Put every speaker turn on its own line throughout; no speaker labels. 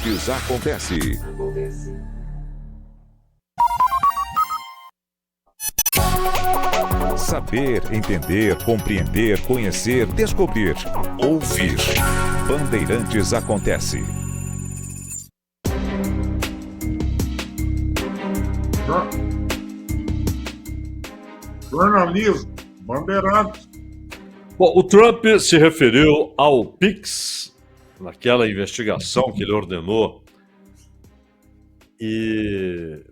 Bandeirantes acontece. Saber, entender, compreender, conhecer, descobrir, ouvir. Bandeirantes acontece.
Jornalismo, Bandeirantes.
Bom, o Trump se referiu ao PIX, naquela investigação que ele ordenou, e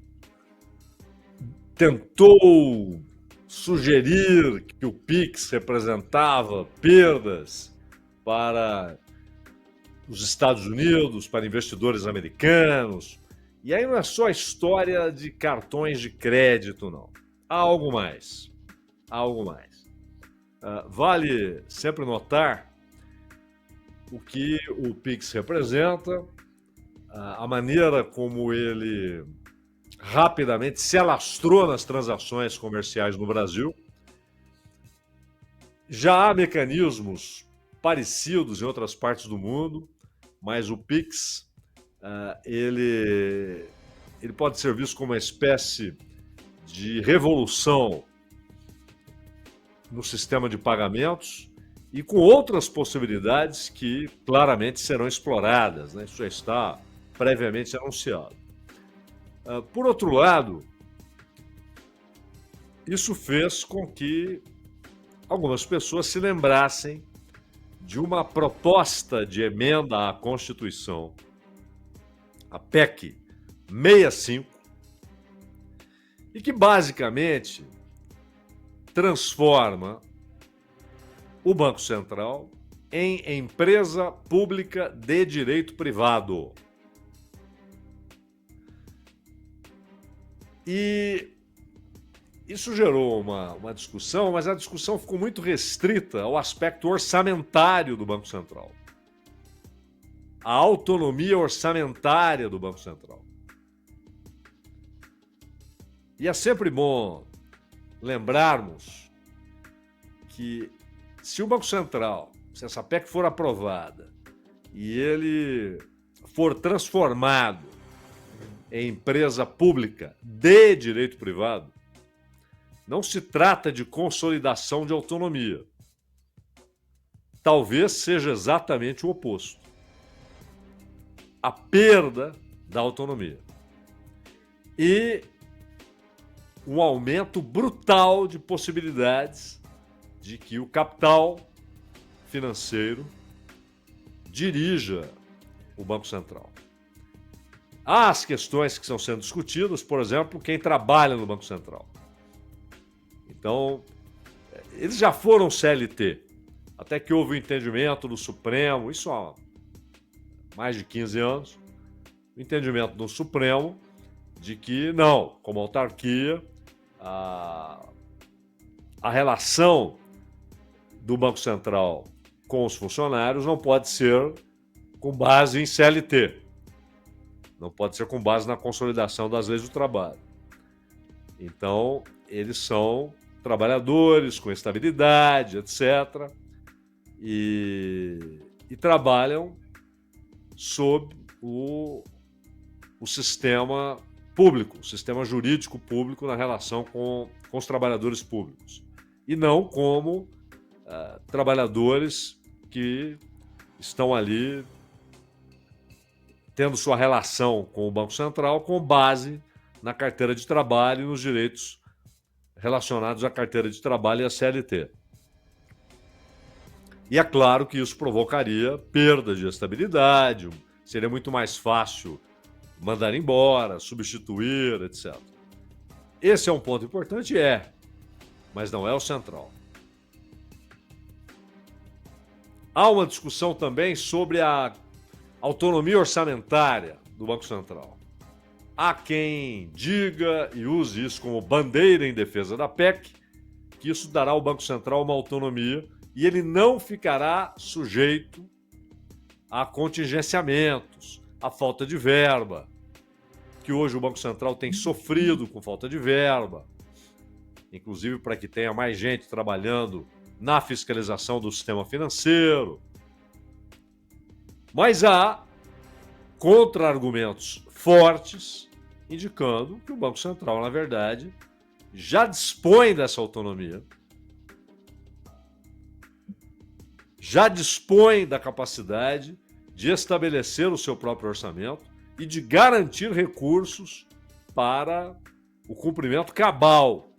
tentou sugerir que o PIX representava perdas para os Estados Unidos, para investidores americanos. E aí não é só a história de cartões de crédito, não. Há algo mais. Há algo mais. Vale sempre notar o que o PIX representa, a maneira como ele rapidamente se alastrou nas transações comerciais no Brasil. Já há mecanismos parecidos em outras partes do mundo, mas o PIX ele pode ser visto como uma espécie de revolução no sistema de pagamentos e com outras possibilidades que claramente serão exploradas, né? Isso já está previamente anunciado. Por outro lado, isso fez com que algumas pessoas se lembrassem de uma proposta de emenda à Constituição, a PEC 65, e que basicamente transforma o Banco Central em empresa pública de direito privado. E isso gerou uma discussão, mas a discussão ficou muito restrita ao aspecto orçamentário do Banco Central. A autonomia orçamentária do Banco Central. E é sempre bom lembrarmos que se o Banco Central, se essa PEC for aprovada e ele for transformado em empresa pública de direito privado, não se trata de consolidação de autonomia. Talvez seja exatamente o oposto. A perda da autonomia. E um aumento brutal de possibilidades de que o capital financeiro dirija o Banco Central. Há as questões que estão sendo discutidas, por exemplo, quem trabalha no Banco Central. Então, eles já foram CLT, até que houve o entendimento do Supremo, isso há mais de 15 anos, o entendimento do Supremo de que não, como autarquia, a relação do Banco Central com os funcionários não pode ser com base em CLT. Não pode ser com base na consolidação das leis do trabalho. Então, eles são trabalhadores com estabilidade, etc. E trabalham sob o sistema público, o sistema jurídico público na relação com os trabalhadores públicos. E não como trabalhadores que estão ali tendo sua relação com o Banco Central com base na carteira de trabalho e nos direitos relacionados à carteira de trabalho e à CLT. E é claro que isso provocaria perda de estabilidade, seria muito mais fácil mandar embora, substituir, etc. Esse é um ponto importante, mas não é o central. Há uma discussão também sobre a autonomia orçamentária do Banco Central. Há quem diga e use isso como bandeira em defesa da PEC, que isso dará ao Banco Central uma autonomia e ele não ficará sujeito a contingenciamentos, a falta de verba, que hoje o Banco Central tem sofrido com falta de verba, inclusive para que tenha mais gente trabalhando na fiscalização do sistema financeiro. Mas há contra-argumentos fortes, indicando que o Banco Central, na verdade, já dispõe dessa autonomia, já dispõe da capacidade de estabelecer o seu próprio orçamento e de garantir recursos para o cumprimento cabal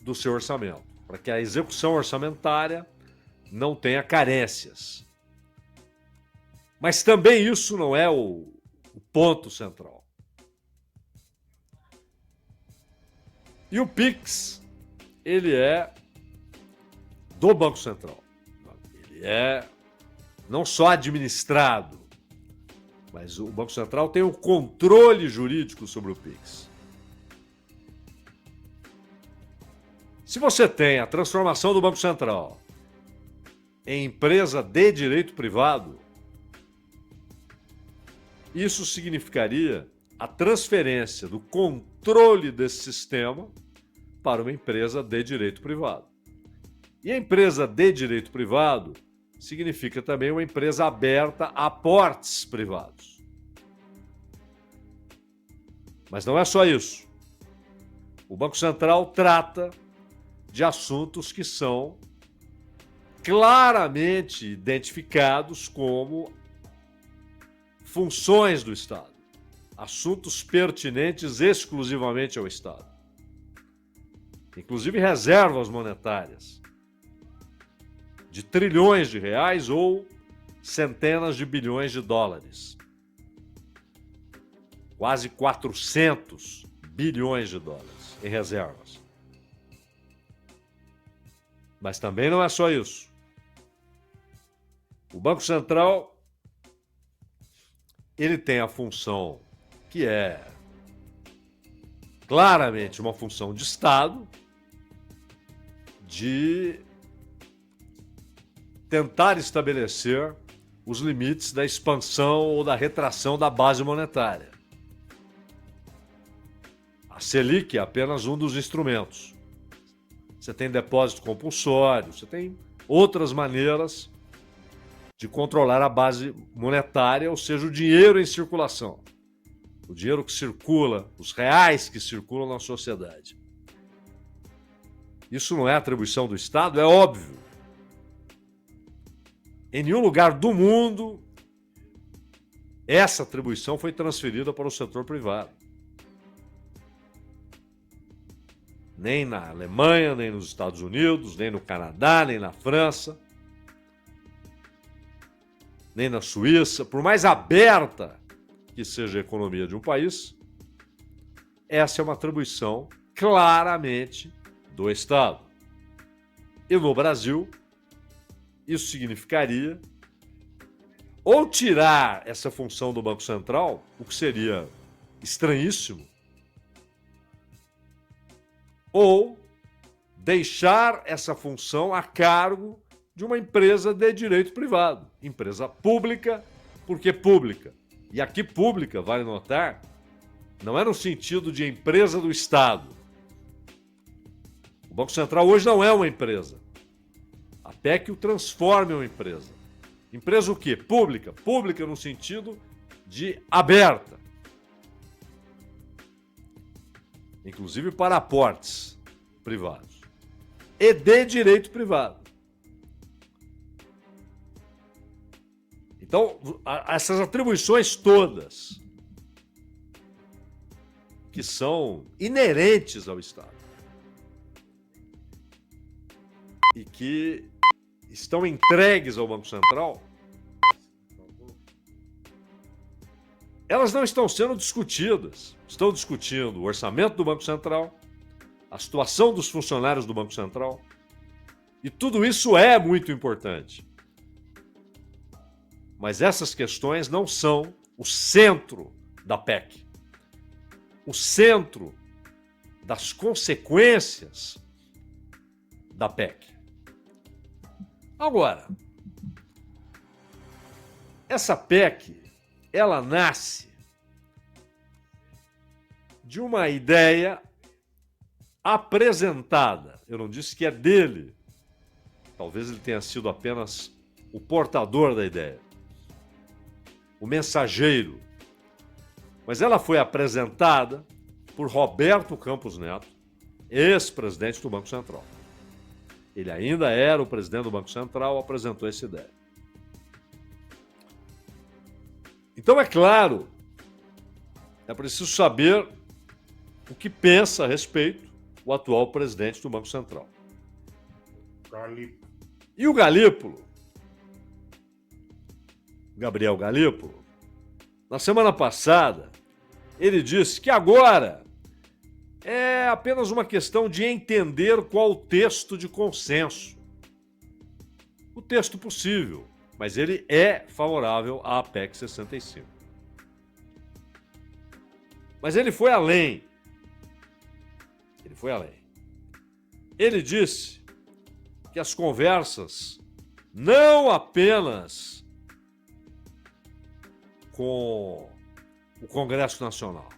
do seu orçamento, para que a execução orçamentária não tenha carências. Mas também isso não é o ponto central. E o PIX, ele é do Banco Central. Ele é não só administrado, mas o Banco Central tem o controle jurídico sobre o PIX. Se você tem a transformação do Banco Central em empresa de direito privado, isso significaria a transferência do controle desse sistema para uma empresa de direito privado. E a empresa de direito privado significa também uma empresa aberta a aportes privados. Mas não é só isso. O Banco Central trata de assuntos que são claramente identificados como funções do Estado, assuntos pertinentes exclusivamente ao Estado, inclusive reservas monetárias de trilhões de reais ou centenas de bilhões de dólares, quase 400 bilhões de dólares em reservas. Mas também não é só isso. O Banco Central, ele tem a função que é claramente uma função de Estado, de tentar estabelecer os limites da expansão ou da retração da base monetária. A Selic é apenas um dos instrumentos. Você tem depósito compulsório, você tem outras maneiras de controlar a base monetária, ou seja, o dinheiro em circulação. O dinheiro que circula, os reais que circulam na sociedade. Isso não é atribuição do Estado? É óbvio. Em nenhum lugar do mundo essa atribuição foi transferida para o setor privado. Nem na Alemanha, nem nos Estados Unidos, nem no Canadá, nem na França, nem na Suíça. Por mais aberta que seja a economia de um país, essa é uma atribuição claramente do Estado. E no Brasil, isso significaria ou tirar essa função do Banco Central, o que seria estranhíssimo, ou deixar essa função a cargo de uma empresa de direito privado, empresa pública, porque pública. E aqui pública, vale notar, não é no sentido de empresa do Estado. O Banco Central hoje não é uma empresa. A PEC o transforma em uma empresa. Empresa o quê? Pública. Pública no sentido de aberta. Inclusive para aportes privados. E de direito privado. Então, essas atribuições todas que são inerentes ao Estado e que estão entregues ao Banco Central, elas não estão sendo discutidas. Estão discutindo o orçamento do Banco Central, a situação dos funcionários do Banco Central, e tudo isso é muito importante. Mas essas questões não são o centro da PEC. O centro das consequências da PEC. Agora, essa PEC, ela nasce de uma ideia apresentada. Eu não disse que é dele. Talvez ele tenha sido apenas o portador da ideia. o mensageiro. Mas ela foi apresentada por Roberto Campos Neto, ex-presidente do Banco Central. Ele ainda era o presidente do Banco Central, apresentou essa ideia. Então, é claro, é preciso saber o que pensa a respeito o atual presidente do Banco Central.
Galípolo.
E o Galípolo, Gabriel Galípolo, na semana passada, ele disse que agora é apenas uma questão de entender qual o texto de consenso. O texto possível, mas ele é favorável à PEC 65. Mas ele foi além. Ele disse que as conversas não apenas com o Congresso Nacional,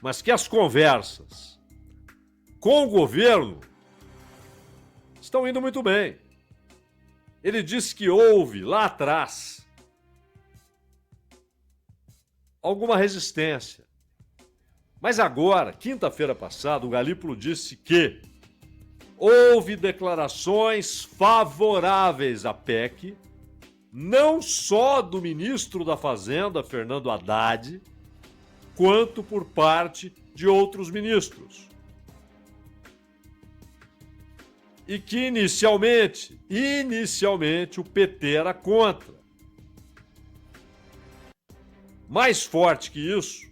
mas que as conversas com o governo estão indo muito bem. Ele disse que houve, lá atrás, alguma resistência. Mas agora, quinta-feira passada, o Galípolo disse que houve declarações favoráveis à PEC, não só do ministro da Fazenda, Fernando Haddad, quanto por parte de outros ministros. E que inicialmente o PT era contra. Mais forte que isso,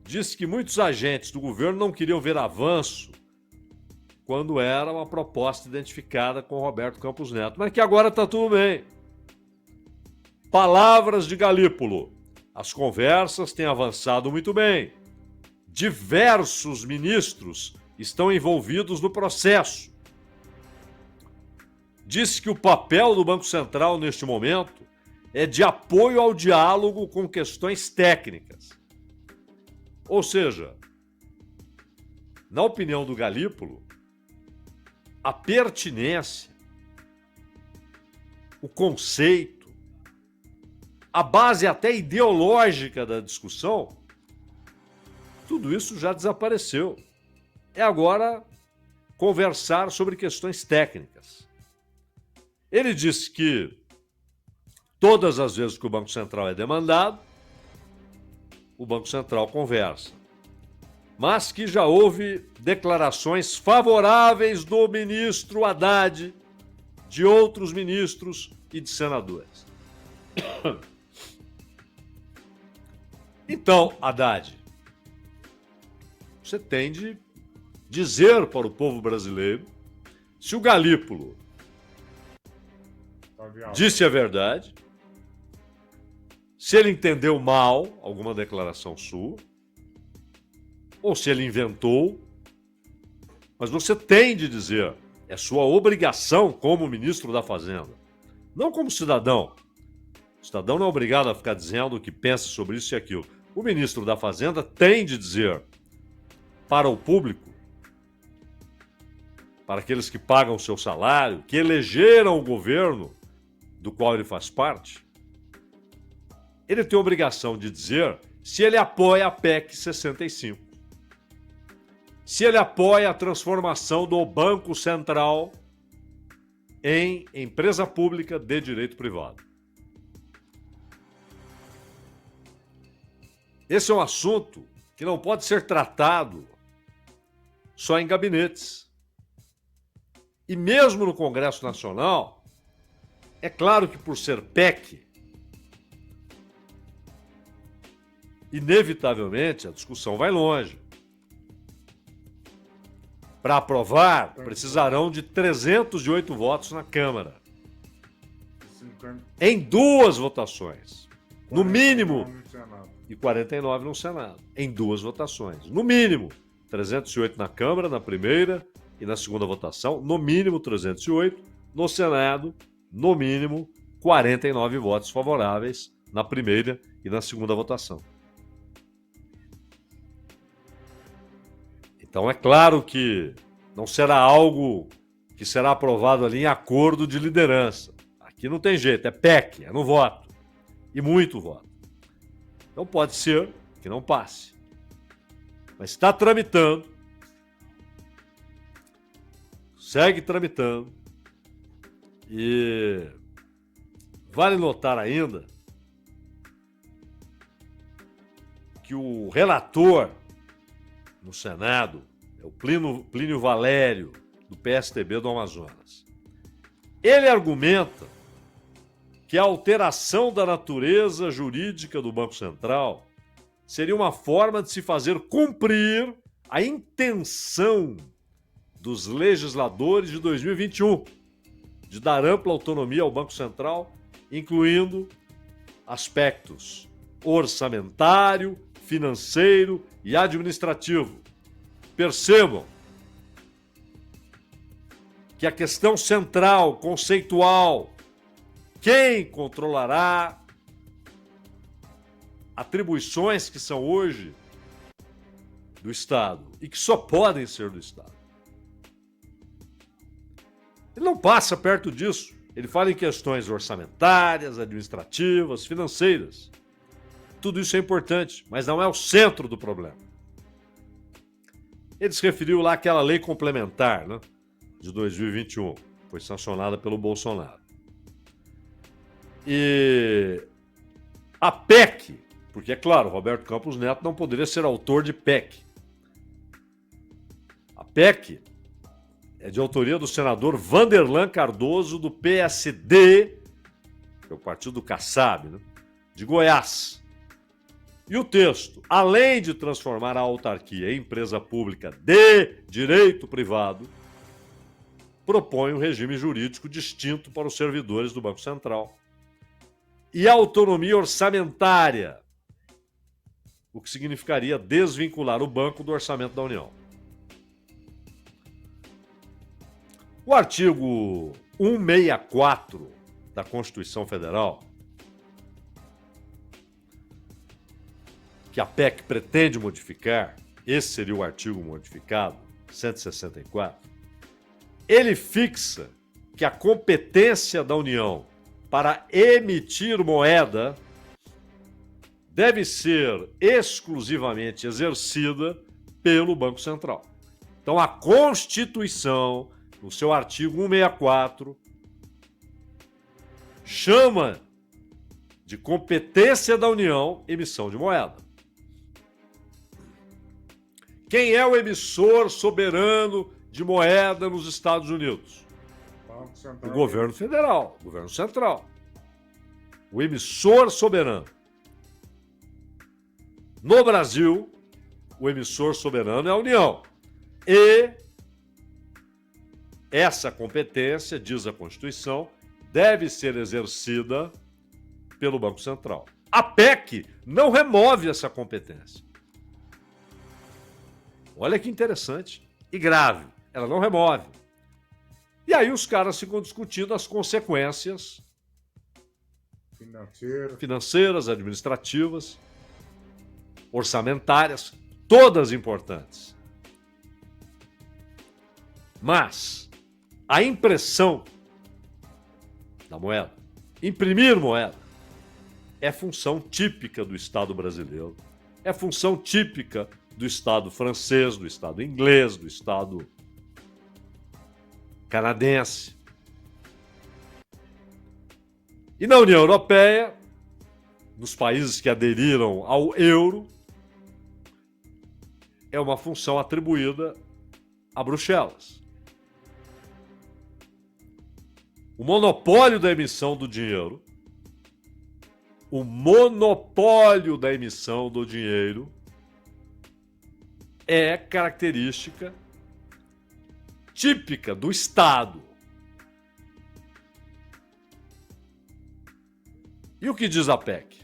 disse que muitos agentes do governo não queriam ver avanço quando era uma proposta identificada com Roberto Campos Neto, mas que agora está tudo bem. Palavras de Galípolo. As conversas têm avançado muito bem. Diversos ministros estão envolvidos no processo. Disse que o papel do Banco Central neste momento é de apoio ao diálogo com questões técnicas. Ou seja, na opinião do Galípolo, a pertinência, o conceito, a base até ideológica da discussão, tudo isso já desapareceu. É agora conversar sobre questões técnicas. Ele disse que todas as vezes que o Banco Central é demandado, o Banco Central conversa. Mas que já houve declarações favoráveis do ministro Haddad, de outros ministros e de senadores. Então, Haddad, você tem de dizer para o povo brasileiro se o Galípolo disse a verdade, se ele entendeu mal alguma declaração sua, ou se ele inventou, mas você tem de dizer, é sua obrigação como ministro da Fazenda, não como cidadão. O cidadão não é obrigado a ficar dizendo o que pensa sobre isso e aquilo. O ministro da Fazenda tem de dizer para o público, para aqueles que pagam o seu salário, que elegeram o governo do qual ele faz parte, ele tem a obrigação de dizer se ele apoia a PEC 65. Se ele apoia a transformação do Banco Central em empresa pública de direito privado. Esse é um assunto que não pode ser tratado só em gabinetes. E mesmo no Congresso Nacional, é claro que por ser PEC, inevitavelmente a discussão vai longe. Para aprovar, precisarão de 308 votos na Câmara. Em duas votações. No mínimo. E 49 no Senado. Em duas votações. No mínimo, 308 na Câmara, na primeira e na segunda votação. No mínimo, 308. No Senado, no mínimo, 49 votos favoráveis na primeira e na segunda votação. Então é claro que não será algo que será aprovado ali em acordo de liderança. Aqui não tem jeito, é PEC, é no voto. E muito voto. Então pode ser que não passe. Mas está tramitando. Segue tramitando. E vale notar ainda que o relator no Senado é o Plínio Valério, do PSDB do Amazonas. Ele argumenta que a alteração da natureza jurídica do Banco Central seria uma forma de se fazer cumprir a intenção dos legisladores de 2021 de dar ampla autonomia ao Banco Central, incluindo aspectos orçamentário, financeiro e administrativo. Percebam que a questão central, conceitual, quem controlará atribuições que são hoje do Estado e que só podem ser do Estado. Ele não passa perto disso. Ele fala em questões orçamentárias, administrativas, financeiras. Tudo isso é importante, mas não é o centro do problema. Ele se referiu lá àquela lei complementar, né, de 2021, foi sancionada pelo Bolsonaro. E a PEC, porque é claro, Roberto Campos Neto não poderia ser autor de PEC. A PEC é de autoria do senador Vanderlan Cardoso, do PSD, que é o partido do Kassab, né, de Goiás. E o texto, além de transformar a autarquia em empresa pública de direito privado, propõe um regime jurídico distinto para os servidores do Banco Central e autonomia orçamentária, o que significaria desvincular o banco do orçamento da União. O artigo 164 da Constituição Federal, que a PEC pretende modificar, esse seria o artigo modificado, 164, ele fixa que a competência da União para emitir moeda deve ser exclusivamente exercida pelo Banco Central. Então, a Constituição, no seu artigo 164, chama de competência da União emissão de moeda. Quem é o emissor soberano de moeda nos Estados Unidos? O governo federal, o governo central. O emissor soberano. No Brasil, o emissor soberano é a União. E essa competência, diz a Constituição, deve ser exercida pelo Banco Central. A PEC não remove essa competência. Olha que interessante e grave. Ela não remove. E aí os caras ficam discutindo as consequências financeiras, administrativas, orçamentárias, todas importantes. Mas a impressão da moeda, imprimir moeda, é função típica do Estado brasileiro, é função típica do Estado francês, do Estado inglês, do Estado canadense. E na União Europeia, nos países que aderiram ao euro, é uma função atribuída a Bruxelas. O monopólio da emissão do dinheiro, é característica típica do Estado. E o que diz a PEC?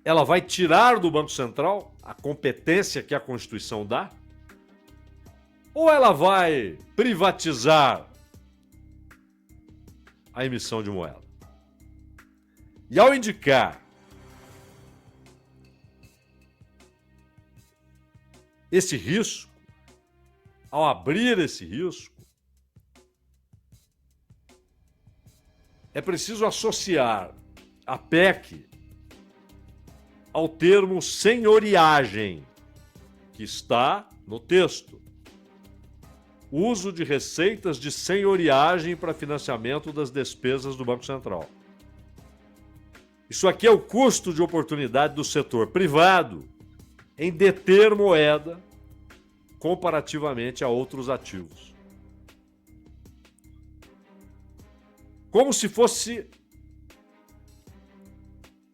Ela vai tirar do Banco Central a competência que a Constituição dá? Ou ela vai privatizar a emissão de moeda? E ao indicar esse risco, ao abrir esse risco, é preciso associar a PEC ao termo senhoriagem, que está no texto. Uso de receitas de senhoriagem para financiamento das despesas do Banco Central. Isso aqui é o custo de oportunidade do setor privado em deter moeda comparativamente a outros ativos. Como se fosse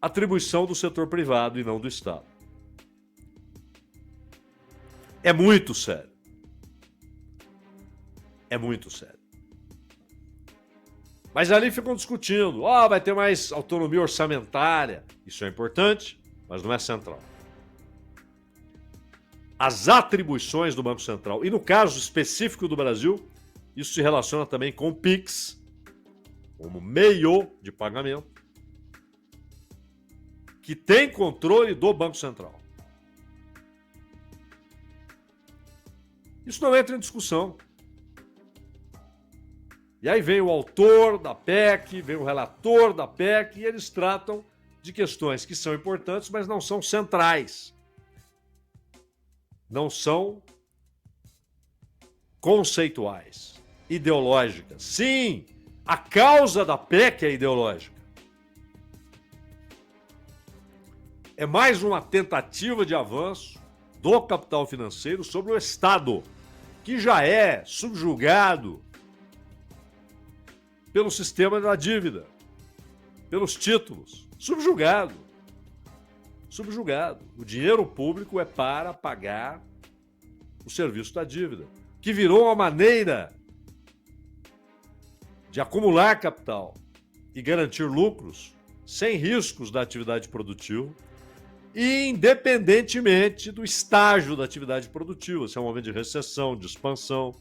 atribuição do setor privado e não do Estado. É muito sério. É muito sério. Mas ali ficam discutindo, vai ter mais autonomia orçamentária. Isso é importante, mas não é central. As atribuições do Banco Central, e no caso específico do Brasil, isso se relaciona também com o PIX, como meio de pagamento, que tem controle do Banco Central. Isso não entra em discussão. E aí vem o autor da PEC, vem o relator da PEC, e eles tratam de questões que são importantes, mas não são centrais. Não são conceituais, ideológicas. Sim, a causa da PEC é ideológica. É mais uma tentativa de avanço do capital financeiro sobre o Estado, que já é subjugado pelo sistema da dívida, pelos títulos. Subjugado. Subjugado. O dinheiro público é para pagar o serviço da dívida, que virou uma maneira de acumular capital e garantir lucros sem riscos da atividade produtiva, independentemente do estágio da atividade produtiva, se é um momento de recessão, de expansão,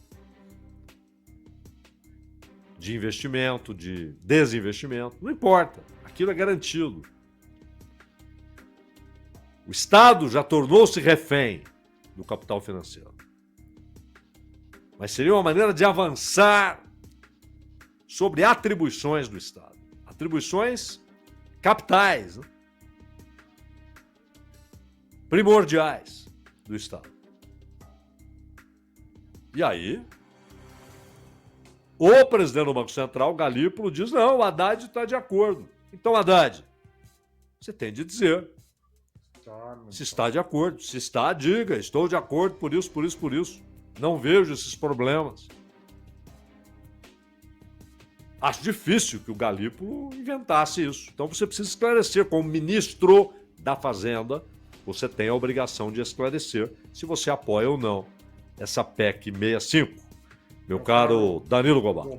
de investimento, de desinvestimento, não importa, aquilo é garantido. O Estado já tornou-se refém do capital financeiro. Mas seria uma maneira de avançar sobre atribuições do Estado. Atribuições capitais, né? Primordiais do Estado. E aí, o presidente do Banco Central, Galípolo, diz, não, o Haddad está de acordo. Então, Haddad, você tem de dizer se está de acordo. Se está, diga, estou de acordo por isso, por isso, por isso. Não vejo esses problemas. Acho difícil que o Galípolo inventasse isso. Então você precisa esclarecer. Como ministro da Fazenda, você tem a obrigação de esclarecer se você apoia ou não essa PEC 65. Meu caro Danilo Gobal.